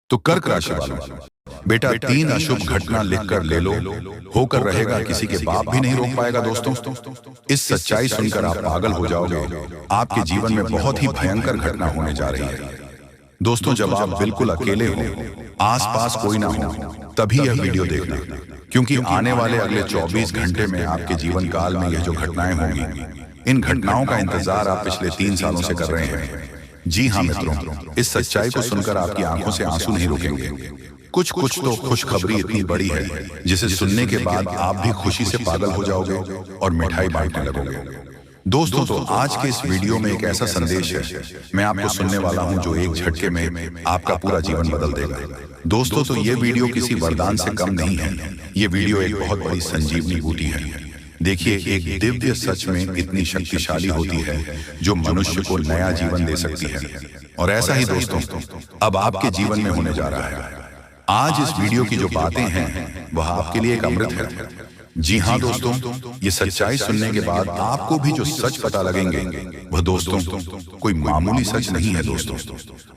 तो कर्क राशि वालों, बेटा 3 अशुभ घटना लिखकर ले लो, होकर रहेगा किसी के बाप भी नहीं रोक पाएगा। दोस्तों, इस सच्चाई सुनकर आप पागल हो जाओगे। आपके जीवन में बहुत ही भयंकर घटना होने जा रही है। दोस्तों, जब आप बिल्कुल अकेले हो, आसपास कोई ना हो, तभी यह वीडियो देखना, क्योंकि आने वाले अगले 24 घंटे में आपके जीवन काल में यह जो घटनाएं होंगी, इन घटनाओं का इंतजार आप पिछले 3 सालों से कर रहे हैं। जी हाँ मित्रों, इस सच्चाई को सुनकर आपकी आंखों से आंसू नहीं रुकेंगे। कुछ तो खुशखबरी इतनी बड़ी है जिसे सुनने के बाद आप भी खुशी से पागल हो जाओगे और मिठाई बांटने लगोगे। दोस्तों, तो आज के इस वीडियो में एक ऐसा संदेश है मैं आपको सुनने वाला हूं जो एक झटके में आपका पूरा जीवन बदल देगा। दोस्तों, तो ये वीडियो किसी वरदान से कम नहीं है। ये वीडियो एक बहुत बड़ी संजीवनी बूटी है। देखिए, एक दिव्य सच में इतनी शक्तिशाली होती है जो मनुष्य को नया जीवन दे सकती है। और ऐसा ही दोस्तों अब आपके जीवन में होने जा रहा है। आज इस वीडियो की जो बातें हैं वह आपके लिए एक अमृत है। जी हाँ दोस्तों, ये सच्चाई सुनने के बाद आपको भी जो सच पता लगेंगे वह दोस्तों कोई मामूली सच नहीं है। दोस्तों,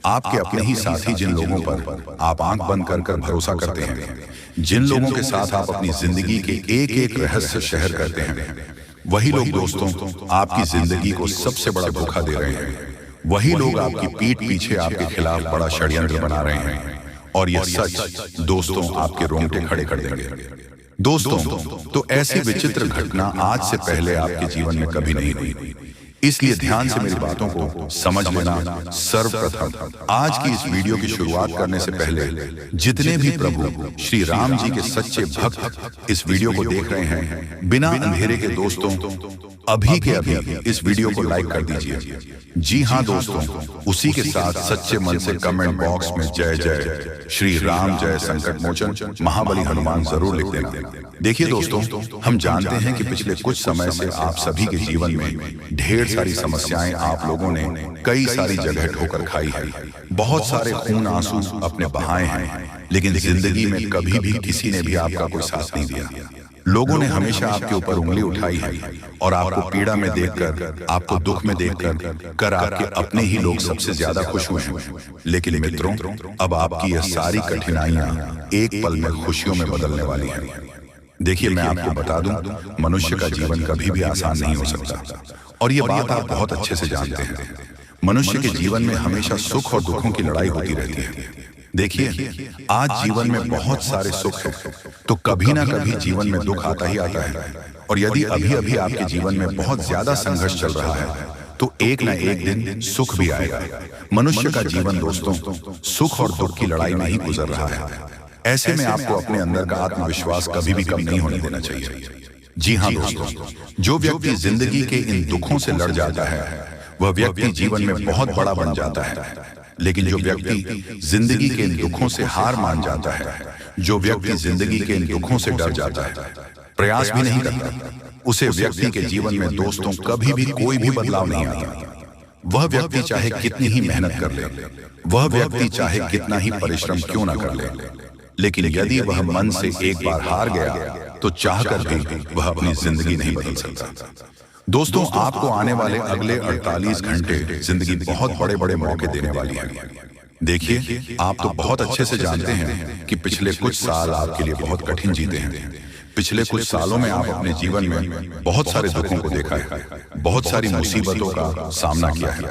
आपके अपने ही साथी, जिन लोगों पर आप आंख बंद कर भरोसा करते हैं, जिन लोगों के साथ आप अपनी जिंदगी के एक एक रहस्य शेयर करते हैं, वही लोग दोस्तों आपकी जिंदगी को सबसे बड़ा धोखा दे रहे हैं। वही लोग आपकी पीठ पीछे आपके खिलाफ बड़ा षड्यंत्र बना रहे हैं। और यह सच दोस्तों आपके रोंगटे खड़े कर देंगे। दोस्तों, तो ऐसी विचित्र घटना आज से पहले आपके जीवन में कभी नहीं हुई, इसलिए ध्यान से मेरी बातों को समझ लेना। सर्वप्रथम आज की इस वीडियो की शुरुआत करने से पहले जितने भी प्रभु श्री राम जी के सच्चे भक्त इस वीडियो को देख रहे हैं, बिना अंधेरे के दोस्तों अभी के अभी इस वीडियो को लाइक कर दीजिए। जी हाँ दोस्तों, उसी के साथ सच्चे मन से कमेंट बॉक्स में जय जय श्री राम, जय संकट मोचन महाबली हनुमान जरूर लिख देना। देखिए दोस्तों, हम जानते हैं कि पिछले कुछ समय से आप सभी के जीवन में ढेर सारी समस्याएं आप लोगों ने कई सारी जगह ठोकर खाई है। बहुत सारे खून आंसू अपने बहाए हैं, लेकिन जिंदगी में कभी भी किसी ने भी आपका कोई साथ नहीं दिया। लोगों ने हमेशा आपके ऊपर उंगली उठाई है और आपको पीड़ा में देखकर, आपको दुख में देखकर आपके अपने ही लोग सबसे ज्यादा खुश हुए हैं। लेकिन मित्रों, अब आपकी यह सारी कठिनाइयां एक पल में खुशियों में बदलने वाली हैं। देखिए, मैं आपको बता दूं, मनुष्य का जीवन कभी भी आसान नहीं हो सकता, और ये बात आप बहुत अच्छे से जानते हैं। मनुष्य के जीवन में हमेशा सुख और दुखों की लड़ाई होती रहती है। देखिए, आज जीवन में बहुत सारे सुख है, तो कभी ना कभी जीवन में दुख आता ही आता है। और यदि अभी अभी आपके जीवन में बहुत ज्यादा संघर्ष चल रहा है, तो एक ना एक दिन सुख भी आएगा। मनुष्य का जीवन दोस्तों सुख और दुख की लड़ाई में ही गुजर रहा है। ऐसे में आपको अपने अंदर का आत्मविश्वास कभी भी कम नहीं होने देना चाहिए। जी हाँ दोस्तों, जो व्यक्ति जिंदगी के इन दुखों से लड़ जाता है वह व्यक्ति जीवन में बहुत बड़ा बन जाता है। लेकिन जो व्यक्ति जिंदगी के इन दुखों से हार मान जाता है, जो व्यक्ति जिंदगी के इन दुखों से डर जाता है, प्रयास भी नहीं करता, उसे व्यक्ति के जीवन में दोस्तों कभी भी कोई भी बदलाव नहीं आता। वह व्यक्ति चाहे कितनी ही मेहनत कर ले, वह व्यक्ति चाहे कितना ही परिश्रम क्यों ना कर ले, लेकिन यदि वह मन से एक बार हार गया तो चाहकर भी वह अपनी जिंदगी नहीं बदल सकता। दोस्तों, आपको आने वाले अगले 48 घंटे जिंदगी बहुत बड़े बड़े मौके देने वाली है। देखिए, आप तो बहुत अच्छे से जानते हैं कि पिछले कुछ साल आपके लिए बहुत कठिन जीते हैं। पिछले कुछ सालों में आप अपने जीवन में बहुत सारे दुखों को देखा है, बहुत सारी मुसीबतों का सामना किया है।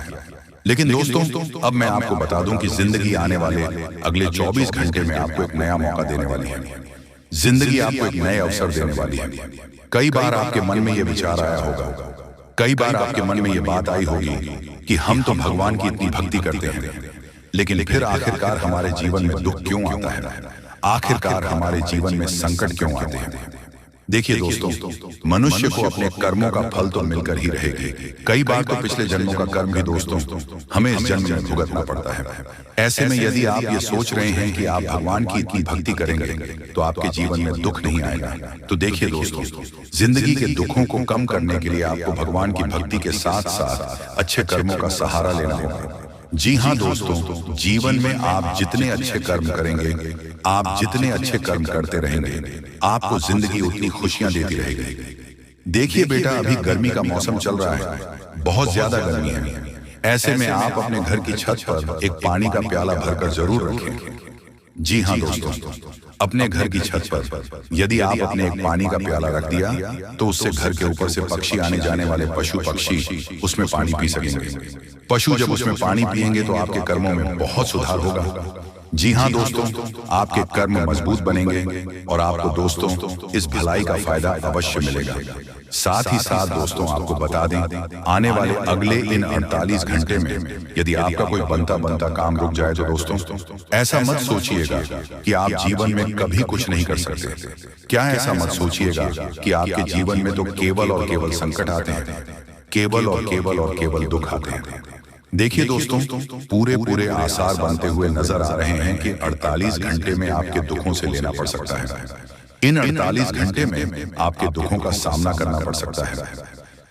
लेकिन दोस्तों, अब मैं आपको बता दूं कि जिंदगी आने वाले अगले 24 घंटे में आपको एक नया मौका देने वाली है। जिंदगी आपको एक नए अवसर देने वाली है। कई बार आपके मन में यह विचार आया होगा, कई बार आपके मन में यह बात आई होगी कि हम तो भगवान की इतनी भक्ति करते हैं, लेकिन फिर आखिरकार हमारे जीवन में दुख क्यों आता है, आखिरकार हमारे जीवन में संकट क्यों आते हैं। देखिए दोस्तों, मनुष्य को अपने कर्मों का फल तो मिलकर ही रहेगी। कई बार तो पिछले जन्मों का कर्म भी दोस्तों हमें इस जन्म में भुगतना पड़ता है। ऐसे में यदि आप ये सोच रहे हैं कि आप भगवान की इतनी भक्ति करेंगे तो आपके जीवन में दुख नहीं आएगा, तो देखिए दोस्तों, जिंदगी के दुखों को कम करने के लिए आपको भगवान की भक्ति के साथ साथ अच्छे कर्मों का सहारा लेना होगा। जी हाँ दोस्तों, जीवन में आप जितने अच्छे कर्म करेंगे, आप जितने अच्छे कर्म करते रहेंगे, आपको जिंदगी उतनी खुशियां देती रहेगी। देखिए बेटा, अभी गर्मी का मौसम चल रहा है, बहुत ज्यादा गर्मी है। ऐसे में आप अपने घर की छत पर एक पानी का प्याला भरकर जरूर रखें। जी हाँ दोस्तों, अपने घर की छत पर यदि आप अपने एक पानी का प्याला रख दिया तो उससे घर के ऊपर से पक्षी आने जाने वाले पशु पक्षी उसमें पानी पी सकेंगे। पशु जब उसमें पानी पिएंगे तो आपके कर्मों में बहुत सुधार होगा। जी हाँ दोस्तों, आपके कर्म मजबूत बनेंगे और आपको दोस्तों इस भलाई का फायदा अवश्य मिलेगा। साथ ही साथ दोस्तों आपको बता दें, आने वाले अगले इन 48 घंटे में यदि आपका कोई बनता काम रुक जाए तो दोस्तों ऐसा मत सोचिएगा कि आप जीवन में कभी कुछ नहीं कर सकते। क्या ऐसा मत सोचिएगा कि आपके जीवन में तो केवल और केवल संकट आते हैं, केवल और केवल दुख आते हैं। देखिए दोस्तों, पूरे आसार बनते हुए नजर आ रहे हैं कि 48 घंटे में आपके दुखों से लेना पड़ सकता है। इन 48 घंटे में आपके दुखों का सामना करना पड़ सकता है।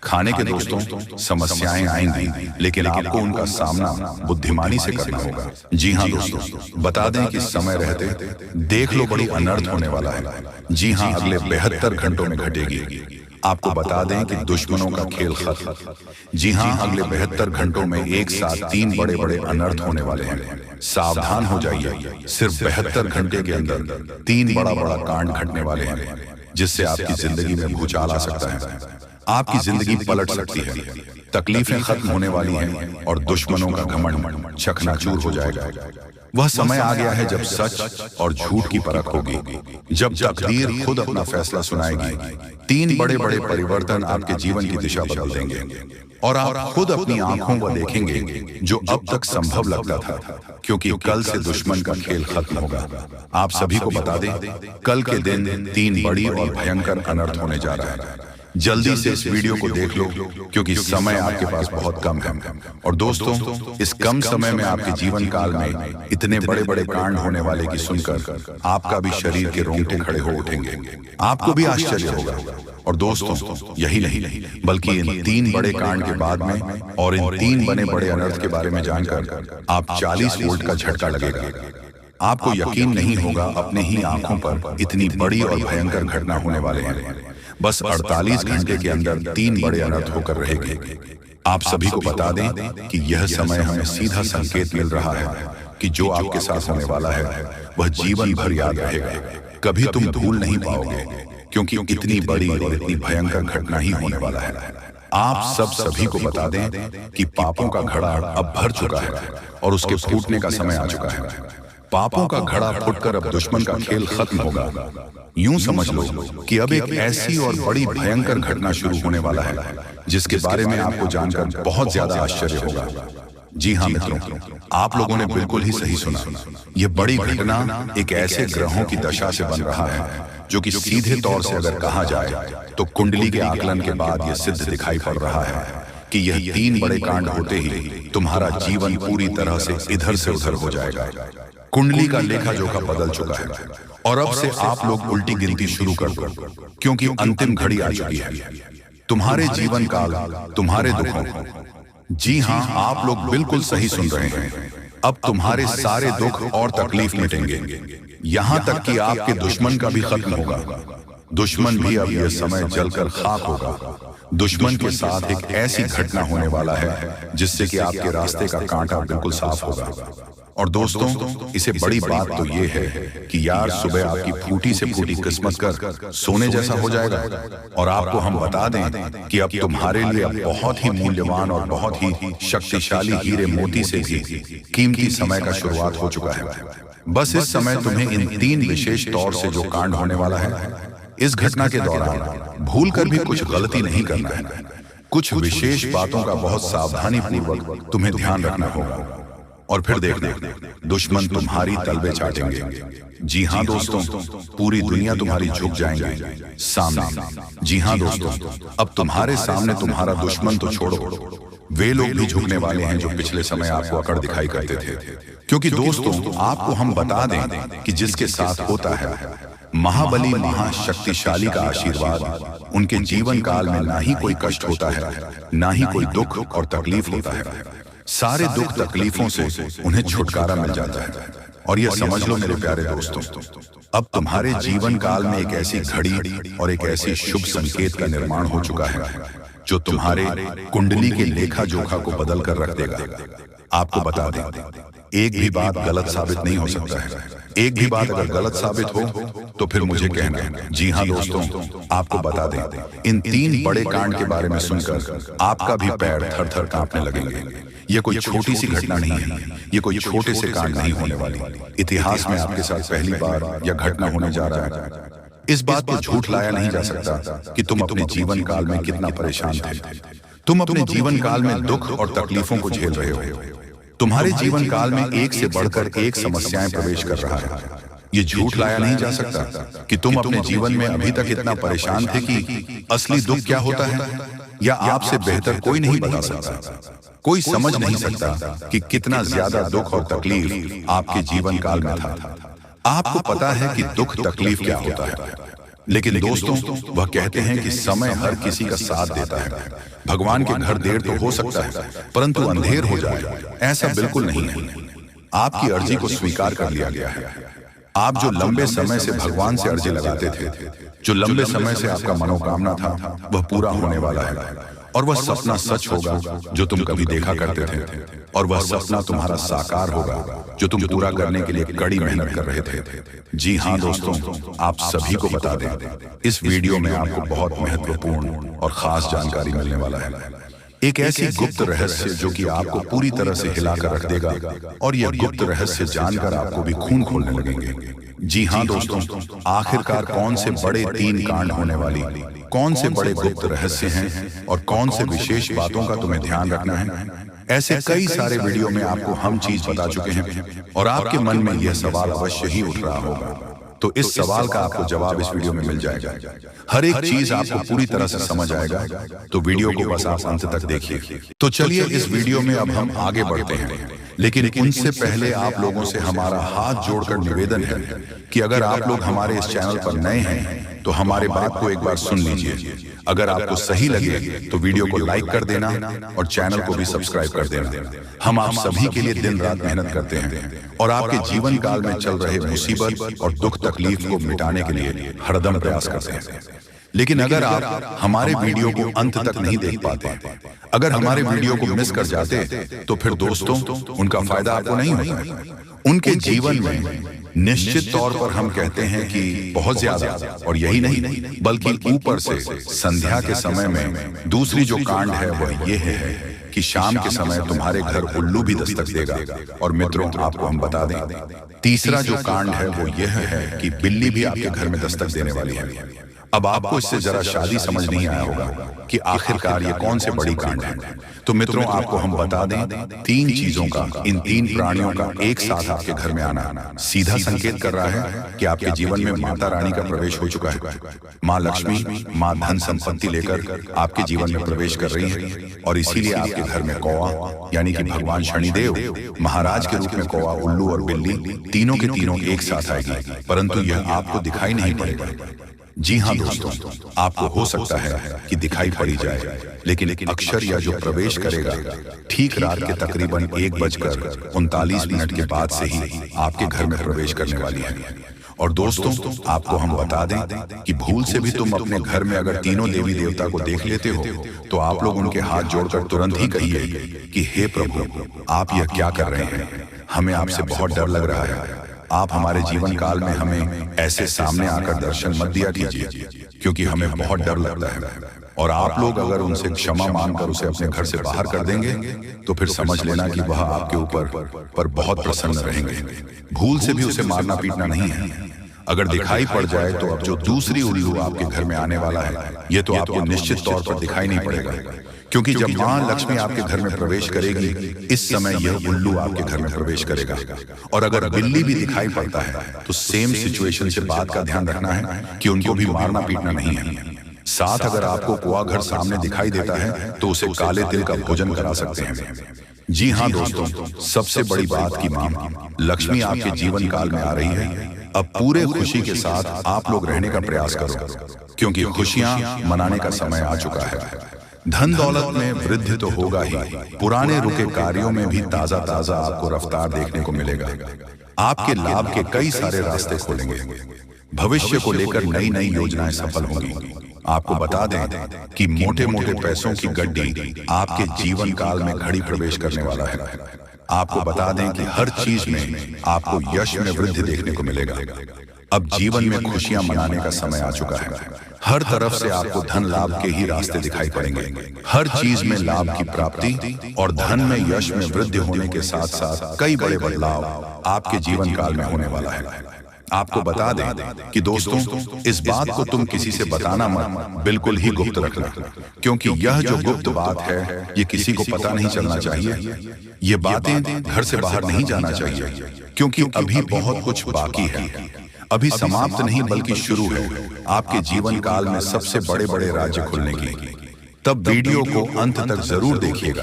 खाने के दोस्तों समस्याएं आएंगी, लेकिन आपको उनका सामना बुद्धिमानी से करना होगा। जी हाँ दोस्तों, बता दें कि समय रहते देख लो बड़ी अनर्थ होने वाला है। जी हाँ, अगले 72 घंटों में घटेगी। आपको बता दें कि दुश्मनों का खेल खत्म। जी हाँ, अगले 72 घंटों में एक साथ 3 बड़े अनर्थ होने वाले हैं। सावधान हो जाइए, सिर्फ 72 घंटे के अंदर 3 बड़ा कांड घटने वाले हैं, जिससे आपकी जिंदगी में भूचाल आ सकता है। आपकी जिंदगी पलट सकती है, तकलीफें खत्म होने वाली हैं और दुश्मनों का घमंड चकनाचूर हो जाएगा। वह समय आ गया है जब सच और झूठ की परख होगी, जब तकदीर खुद अपना फैसला सुनाएगी। 3 बड़े परिवर्तन आपके जीवन की दिशा बदल देंगे और आप खुद अपनी आंखों को देखेंगे जो अब तक संभव लगता था, क्योंकि कल से दुश्मन का खेल खत्म होगा। आप सभी को बता दें, कल के दिन 3 बड़ी और भयंकर अनर्थ होने जा रहा है। जल्दी से इस वीडियो को देख लो, क्योंकि समय आपके पास बहुत कम है। और दोस्तों, इस कम समय में आपके जीवन काल में इतने बड़े कांड होने वाले की सुनकर आपका भी शरीर के रोंगटे खड़े हो उठेंगे। आपको भी आश्चर्य होगा। और दोस्तों, यही नहीं बल्कि इन 3 बड़े कांड के बाद में और इन 3 बड़े अनर्थ के बारे में जानकर आप 40 वोल्ट का झटका लगेगा। आपको यकीन नहीं होगा, अपने ही आंखों पर इतनी बड़ी और भयंकर घटना होने वाले हैं। बस 48 घंटे के अंदर 3 बड़े अनर्थ होकर रहेंगे। आप सभी को बता दें कि यह समय हमें सीधा संकेत मिल रहा है कि जो आपके साथ होने वाला है वह जीवन भर याद रहेगा, कभी तुम भूल नहीं पाओगे, क्योंकि इतनी बड़ी और इतनी भयंकर घटना ही होने वाला है। आप सभी को बता दें कि पापों का घड़ा अब भर चुका है और उसके फूटने का समय आ चुका है। पापों का घड़ा फूटकर अब दुश्मन का खेल खत्म होगा। यूं समझ लो कि अब एक ऐसी और बड़ी भयंकर घटना शुरू होने वाला है, जिसके बारे में आपको जानकर बहुत ज्यादा आश्चर्य होगा। जी हाँ मित्रों, आप लोगों ने बिल्कुल ही सही सुना। यह बड़ी घटना एक ऐसे ग्रहों की दशा से बन रहा है जो कि सीधे तौर से अगर कहा जाए तो कुंडली के आकलन के बाद यह सिद्ध दिखाई पड़ रहा है कि यह 3 बड़े कांड होते ही तुम्हारा जीवन पूरी तरह से इधर से उधर हो जाएगा। कुंडली का लेखा जोखा बदल चुका है और अब से आप लोग उल्टी गिनती शुरू कर दो, क्योंकि अंतिम घड़ी आ चुकी है। तुम्हारे जीवन काल, तुम्हारे दुखों, जी हाँ आप लोग बिल्कुल सही सुन रहे हैं, अब तुम्हारे सारे दुख और तकलीफ मिटेंगे। यहां तक कि आपके दुश्मन का भी खत्म होगा। दुश्मन भी अब यह समय जलकर खाक होगा। दुश्मन के साथ एक ऐसी घटना होने वाला है जिससे कि आपके रास्ते का कांटा बिल्कुल साफ होगा। और दोस्तों, इसे बड़ी बात तो ये है कि यार सुबह आपकी फूटी से फूटी किस्मत कर सोने जैसा हो जाएगा। और आपको हम बता दें कि अब तुम्हारे लिए बहुत ही मूल्यवान और बहुत ही शक्तिशाली हीरे मोती से भी कीमती समय का शुरुआत हो चुका है। बस इस समय तुम्हें इन 3 विशेष तौर से जो कांड होने वाला है, इस घटना के दौरान भूल कर भी कुछ गलती नहीं करना है। कुछ विशेष बातों का बहुत सावधानी पूर्वक तुम्हें ध्यान रखना होगा। और फिर देखना, दुश्मन तुम्हारी तलवे चाटेंगे। जी हाँ दोस्तों, पूरी दुनिया तुम्हारी झुक जाएंगे सामने। जी हाँ दोस्तों, अब तुम्हारे सामने तुम्हारा दुश्मन तो छोड़ो, वे लोग भी झुकने वाले हैं जो पिछले समय आपको अकड़ दिखाई करते थे। क्योंकि दोस्तों, आपको हम बता दें कि जिसके साथ होता है महाबली महाशक्तिशाली का आशीर्वाद, उनके जीवन काल में ना ही कोई कष्ट होता है, ना ही कोई दुख और तकलीफ होता है। सारे दुख तकलीफों से उन्हें छुटकारा मिल जाता है। और यह समझ लो मेरे प्यारे दोस्तों, अब तुम्हारे जीवन काल में एक ऐसी घड़ी और एक ऐसी शुभ संकेत का निर्माण हो चुका है जो तुम्हारे कुंडली के लेखा जोखा को बदल कर रख देगा। आपको बता दें, एक भी बात गलत साबित नहीं हो सकता है। एक भी बात अगर गलत साबित हो तो फिर मुझे कहना। जी हाँ दोस्तों, आपको बता दें, इन 3 बड़े कांड के बारे में सुनकर आपका भी पैर थर थर कांपने लगेंगे। ये कोई छोटी सी घटना नहीं है, ये कोई छोटे से कांड नहीं होने वाली। इतिहास में आपके साथ पहली बार यह घटना होने जा रहा है। इस बात को झूठ लाया नहीं जा सकता कि तुम अपने जीवन काल में कितना परेशान थे। तुम अपने जीवन काल में दुख और तकलीफों को झेल रहे हो। तुम्हारे जीवन काल में एक से बढ़कर एक समस्याएं प्रवेश कर रहा है। ये झूठ लाया नहीं जा सकता कि तुम अपने जीवन में अभी तक इतना परेशान थे कि असली दुख क्या होता है, या आपसे बेहतर कोई नहीं बता सकता। कोई समझ नहीं सकता कि कितना ज्यादा दुख और तकलीफ आपके जीवन काल में था। आपको पता है कि दुख तकलीफ क्या होता है, लेकिन दोस्तों वह कहते हैं कि समय हर किसी का साथ देता है। भगवान के घर देर तो हो सकता है, परंतु अंधेर हो जाए ऐसा बिल्कुल नहीं है। आपकी अर्जी को स्वीकार कर लिया गया है। आप जो लंबे समय से भगवान से अर्जी लगाते थे, जो लंबे समय से आपका मनोकामना था, वह पूरा होने वाला है। और वह सपना सच होगा जो तुम कभी देखा करते थे, और वह सपना तुम्हारा साकार होगा जो तुम पूरा करने के लिए कड़ी मेहनत कर रहे थे। जी हाँ दोस्तों, आप सभी को बता दें, इस वीडियो में आपको बहुत महत्वपूर्ण और खास जानकारी मिलने वाला है। एक ऐसी गुप्त रहस्य जो कि आपको पूरी तरह से हिलाकर रख देगा, और यह गुप्त रहस्य जानकर आपको भी खून खोलने लगेंगे। जी हाँ दोस्तों, आखिरकार कौन से बड़े 3 कांड होने वाली, कौन से बड़े गुप्त रहस्य हैं, और कौन से विशेष बातों का तुम्हें ध्यान रखना है। ऐसे कई सारे वीडियो में आपको हम चीज बता चुके हैं, और आपके मन में यह सवाल अवश्य ही उठ रहा होगा। तो इस सवाल का आपको जवाब इस वीडियो में मिल जाएगा। हर एक चीज आपको पूरी तरह से समझ आएगा, तो वीडियो को बस आप अंत तक देखिए। तो चलिए इस वीडियो में अब हम आगे बढ़ते हैं, लेकिन उनसे पहले आप लोगों से हमारा हाथ जोड़कर निवेदन है कि अगर आप लोग हमारे इस चैनल पर नए हैं तो हमारे बात को एक बार सुन लीजिए। अगर आपको सही लगे तो वीडियो को लाइक कर देना और चैनल को भी सब्सक्राइब कर देना। हम आप सभी के लिए दिन रात मेहनत करते हैं, और आपके जीवन काल में चल रहे मुसीबत और दुख तकलीफ को मिटाने के लिए हरदम प्रयास करते हैं। लेकिन अगर आप हमारे वीडियो को अंत तक नहीं देख पाते, अगर हमारे वीडियो को मिस कर जाते, तो फिर दोस्तों उनका फायदा आपको नहीं होगा। उनके जीवन में निश्चित तौर पर हम कहते हैं कि बहुत ज्यादा, और यही नहीं बल्कि ऊपर से संध्या के समय में दूसरी जो कांड है वह ये है कि शाम के समय तुम्हारे घर उल्लू भी दस्तक देगा। और मित्रों आपको हम बता दें, तीसरा जो कांड है वो यह है कि बिल्ली भी आपके घर में दस्तक देने वाली है। अब आपको इससे जरा शादी समझ नहीं आया होगा कि आखिरकार ये कौन से बड़ी कांड है। तो मित्रों आपको हम बता दें, 3 चीजों का, इन 3 प्राणियों का एक साथ आपके घर में आना सीधा संकेत कर रहा है कि आपके जीवन में माता रानी का प्रवेश हो चुका है। माँ लक्ष्मी, माँ धन संपत्ति लेकर आपके जीवन में प्रवेश कर रही है, और इसीलिए आपके घर में कौवा यानी कि भगवान शनिदेव महाराज के रूप में कौवा, उल्लू और बिल्ली तीनों के तीनों एक साथ आएगी, परंतु यह आपको दिखाई नहीं पड़ेगा। जी हाँ दोस्तों, आपको हो सकता है कि दिखाई पड़ी जाए, लेकिन अक्षर या जो प्रवेश करेगा ठीक रात के तकरीबन 1:39 के बाद से ही आपके घर में प्रवेश करने वाली है। और दोस्तों आपको हम बता दें कि भूल से भी तुम अपने घर में अगर तीनों देवी देवता को देख लेते हो, तो आप लोग उनके हाथ जोड़कर तुरंत ही कहिए कि हे प्रभु, आप यह क्या कर रहे हैं। हमें आपसे बहुत डर लग रहा है। आप हमारे जीवन काल में हमें ऐसे सामने आकर दर्शन मत दिया कीजिए, क्योंकि हमें बहुत डर लगता है। और आप लोग अगर उनसे क्षमा मांगकर उसे अपने घर से बाहर कर देंगे, तो फिर समझ लेना कि वह आपके ऊपर बहुत प्रसन्न रहेंगे। भूल से भी उसे मारना पीटना नहीं है। अगर दिखाई पड़ जाए तो अब जो दूसरी उल्लू आपके घर में आने वाला है, ये तो आपको निश्चित तौर पर दिखाई नहीं पड़ेगा, क्योंकि जब माँ लक्ष्मी आपके घर में प्रवेश करेगी, इस समय यह उल्लू आपके घर में प्रवेश करेगा। और अगर बिल्ली भी दिखाई पड़ता है तो सेम सिचुएशन से बात का ध्यान रखना है कि उनको भी मारना पीटना नहीं है। साथ अगर आपको कुआं घर सामने दिखाई देता है तो उसे काले तिल का भोजन करा सकते हैं। जी हाँ दोस्तों, सबसे बड़ी बात की माँ लक्ष्मी आपके जीवन काल में आ रही है। अब पूरे खुशी के साथ आप लोग रहने का प्रयास करो, क्योंकि खुशियां मनाने का समय आ चुका है। धन दौलत में वृद्धि तो होगा ही, पुराने रुके कार्यों में भी ताजा ताजा आपको रफ्तार देखने को मिलेगा। आपके लाभ के कई सारे रास्ते खोलेंगे। भविष्य को लेकर नई नई योजनाएं सफल होंगी। आपको बता दें कि मोटे मोटे पैसों की गड्डी आपके जीवन काल में घड़ी प्रवेश करने वाला है। आपको बता दें कि हर चीज में आपको यश में वृद्धि देखने को मिलेगा। अब जीवन में खुशियां मनाने का समय आ चुका है। हर तरफ से आपको धन लाभ के ही रास्ते दिखाई पड़ेंगे। हर चीज में लाभ की प्राप्ति और धन में यश में वृद्धि होने के साथ साथ कई बड़े बदलाव आपके जीवन काल में होने वाला है। आपको बता दें कि दोस्तों, इस बात को तुम किसी से बताना मत, बिल्कुल ही गुप्त रखना, क्योंकि यह जो गुप्त बात है ये किसी को पता नहीं चलना चाहिए। ये बातें घर से बाहर नहीं जाना चाहिए, क्योंकि अभी बहुत कुछ बाकी है। अभी समाप्त नहीं बल्कि शुरू है आपके जीवन काल में सबसे बड़े बड़े राज्य खुलने की। तब वीडियो को अंत तक जरूर देखिएगा,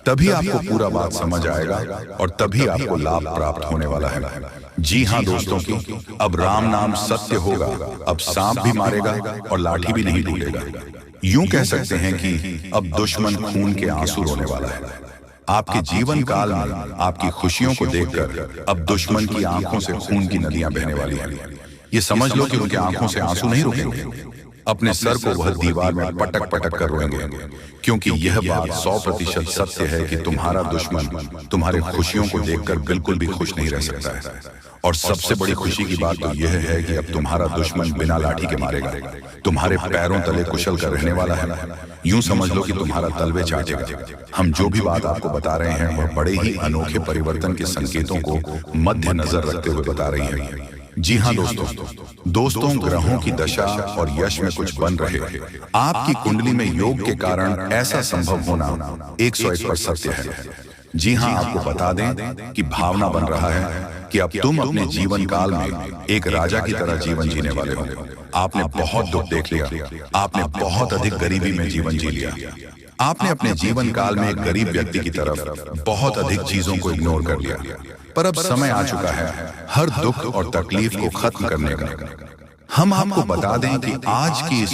तभी आपको पूरा बात समझ आएगा और तभी आपको लाभ प्राप्त होने वाला है। जी हाँ दोस्तों की, अब राम नाम सत्य होगा। अब सांप भी मारेगा और लाठी भी नहीं टूटेगा। यूं कह सकते हैं कि अब दुश्मन खून के आंसू रोने वाला है। आपके जीवन काल में आपकी खुशियों को देखकर अब दुश्मन की आंखों से खून की नदियां बहने वाली हैं। ये समझ लो कि उनकी आंखों से आंसू नहीं रुकेंगे। अपने सर को वह दीवार में पटक पटक कर रोएंगे, क्योंकि यह बात 100% सत्य है कि तुम्हारा दुश्मन तुम्हारे खुशियों को देखकर बिल्कुल भी खुश नहीं रह सकता है। और सबसे बड़ी खुशी की बात तो यह है कि अब तुम्हारा दुश्मन बिना लाठी के मारेगा, तुम्हारे पैरों तले कुशल कर रहने वाला है। यूं समझ लो कि तुम्हारा तलवे चाटेगा। हम जो भी बात आपको बता रहे हैं वह बड़े ही अनोखे परिवर्तन के संकेतों को मद्देनजर रखते हुए बता रही है। जी हाँ दोस्तों, ग्रहों की दशा और यश में कुछ बन रहे। आपकी कुंडली में योग के कारण ऐसा संभव होना 101% सत्य है। जी हाँ, आपको बता दें कि भावना बन रहा है कि अब तुम अपने जीवन काल में एक राजा की तरह जीवन जीने वाले हो। आपने बहुत दुख देख लिया, आपने बहुत अधिक गरीबी में जीवन जी लिया, आपने अपने जीवन काल में एक गरीब व्यक्ति की तरफ बहुत अधिक चीजों को इग्नोर कर लिया। पर अब समय आ चुका है हर दुख और तकलीफ को खत्म करने का। हम आपको बता दें कि आज की इस